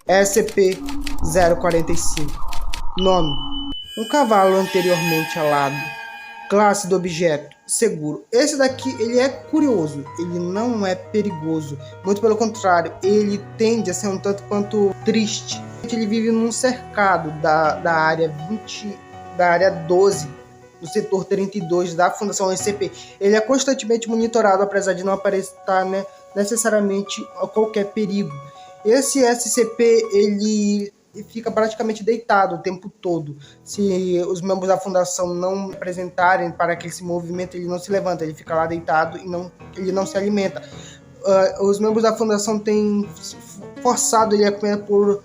SCP-045. Nome: um cavalo anteriormente alado. Classe do objeto: seguro. Esse daqui ele é curioso, ele não é perigoso, muito pelo contrário, ele tende a ser um tanto quanto triste. Ele vive num cercado da área 20, da área 12, do setor 32 da Fundação SCP. Ele é constantemente monitorado, apesar de não aparentar, né, necessariamente qualquer perigo. Esse SCP ele fica praticamente deitado o tempo todo. Se os membros da fundação não apresentarem para que esse movimento, ele não se levanta, ele fica lá deitado e ele não se alimenta. Os membros da fundação têm forçado ele a comer por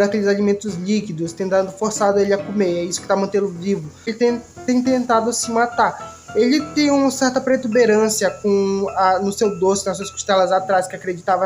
aqueles alimentos líquidos, tentando forçado ele a comer. É isso que está mantendo vivo. Ele tem tentado se matar. Ele tem uma certa protuberância no seu dorso, nas suas costelas atrás, que acreditava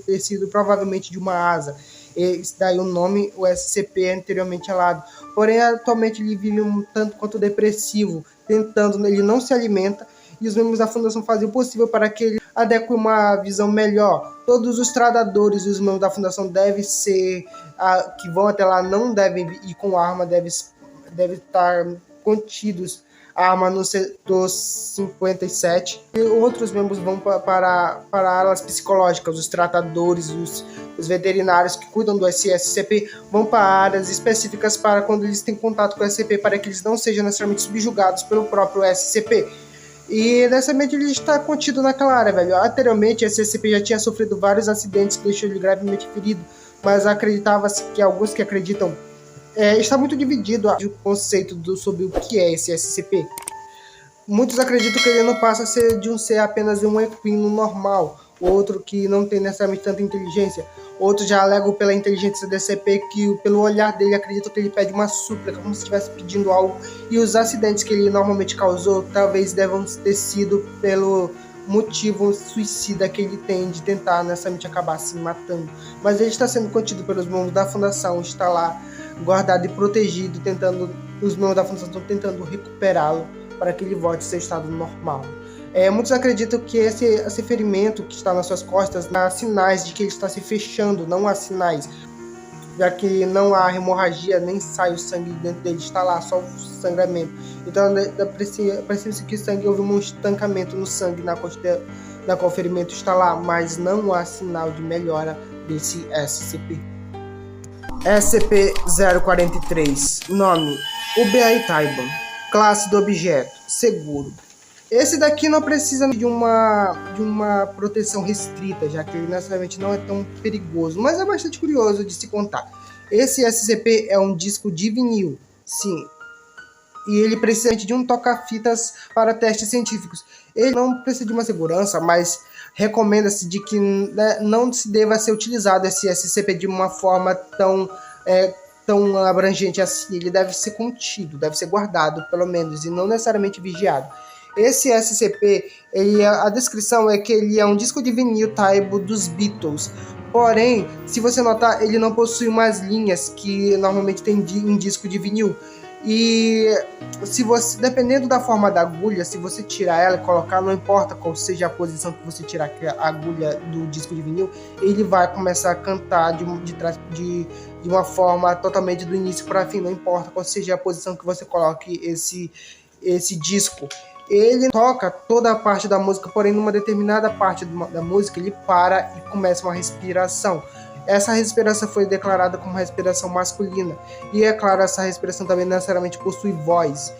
ter sido provavelmente de uma asa. Esse daí o nome, o SCP, é anteriormente alado. Porém, atualmente ele vive um tanto quanto depressivo, ele não se alimenta, e os membros da fundação fazem o possível para que ele adeque uma visão melhor. Todos os tradadores e os membros da fundação que vão até lá não devem ir com arma, devem estar contidos arma no setor 57, e outros membros vão para alas psicológicas. Os tratadores, os veterinários que cuidam do SCP vão para áreas específicas para quando eles têm contato com o SCP, para que eles não sejam necessariamente subjugados pelo próprio SCP. E necessariamente ele está contido naquela área, velho. Anteriormente, esse SCP já tinha sofrido vários acidentes que deixou ele gravemente ferido, mas acreditava-se que alguns que acreditam está muito dividido o conceito sobre o que é esse SCP. Muitos acreditam que ele não passa a ser de um ser apenas um equino normal, outro que não tem necessariamente tanta inteligência. Outros já alegam pela inteligência do SCP que, pelo olhar dele, acreditam que ele pede uma súplica, como se estivesse pedindo algo. E os acidentes que ele normalmente causou talvez devam ter sido pelo motivo suicida que ele tem de tentar necessariamente acabar se matando. Mas ele está sendo contido pelos membros da fundação, está lá guardado e protegido, os membros da fundação estão tentando recuperá-lo para que ele volte ao seu estado normal. Muitos acreditam que esse ferimento que está nas suas costas há sinais de que ele está se fechando, não há sinais, já que não há hemorragia, nem sai o sangue dentro dele, está lá só o sangramento. Então precisa que o sangue, houve um estancamento no sangue na qual o ferimento está lá, mas não há sinal de melhora desse SCP. SCP-043. Nome: Ubei Taiban. Classe do objeto: seguro. Esse daqui não precisa de uma proteção restrita, já que ele necessariamente não é tão perigoso, mas é bastante curioso de se contar. Esse SCP é um disco de vinil, sim, e ele precisa de um toca-fitas para testes científicos. Ele não precisa de uma segurança, mas recomenda-se de que não se deva ser utilizado esse SCP de uma forma tão abrangente assim. Ele deve ser contido, deve ser guardado, pelo menos, e não necessariamente vigiado. Esse SCP, a descrição é que ele é um disco de vinil Taibo dos Beatles. Porém, se você notar, ele não possui umas linhas que normalmente tem em disco de vinil. E dependendo da forma da agulha, se você tirar ela e colocar, não importa qual seja a posição que você tirar a agulha do disco de vinil, ele vai começar a cantar de uma forma totalmente do início para fim, não importa qual seja a posição que você coloque esse disco. Ele toca toda a parte da música, porém numa determinada parte da música ele para e começa uma respiração. Essa respiração foi declarada como respiração masculina. E é claro, essa respiração também necessariamente possui voz.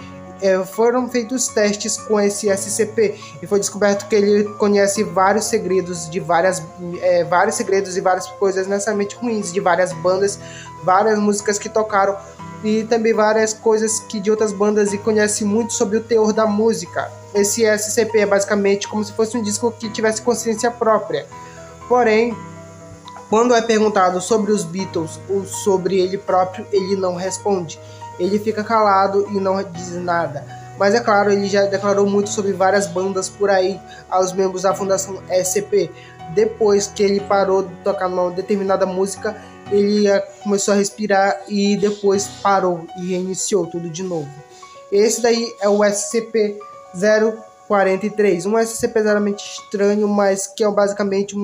Foram feitos testes com esse SCP e foi descoberto que ele conhece vários segredos e várias coisas necessariamente ruins de várias bandas, várias músicas que tocaram, e também várias coisas de outras bandas, e conhece muito sobre o teor da música. Esse SCP é basicamente como se fosse um disco que tivesse consciência própria. Porém, quando é perguntado sobre os Beatles ou sobre ele próprio, ele não responde. Ele fica calado e não diz nada. Mas é claro, ele já declarou muito sobre várias bandas por aí aos membros da Fundação SCP. Depois que ele parou de tocar uma determinada música, ele começou a respirar e depois parou e reiniciou tudo de novo. Esse daí é o SCP-043, um SCP extremamente estranho, mas que é basicamente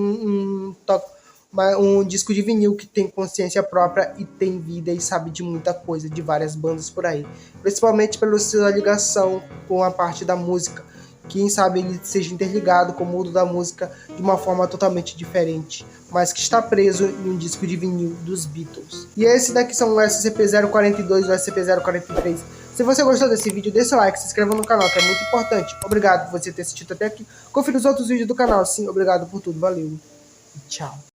um disco de vinil que tem consciência própria e tem vida e sabe de muita coisa, de várias bandas por aí. Principalmente pela sua ligação com a parte da música. Quem sabe ele seja interligado com o mundo da música de uma forma totalmente diferente, mas que está preso em um disco de vinil dos Beatles. E esse daqui são o SCP-042 e o SCP-043. Se você gostou desse vídeo, deixa o like, se inscreva no canal, que é muito importante. Obrigado por você ter assistido até aqui. Confira os outros vídeos do canal. Sim, obrigado por tudo. Valeu. Tchau.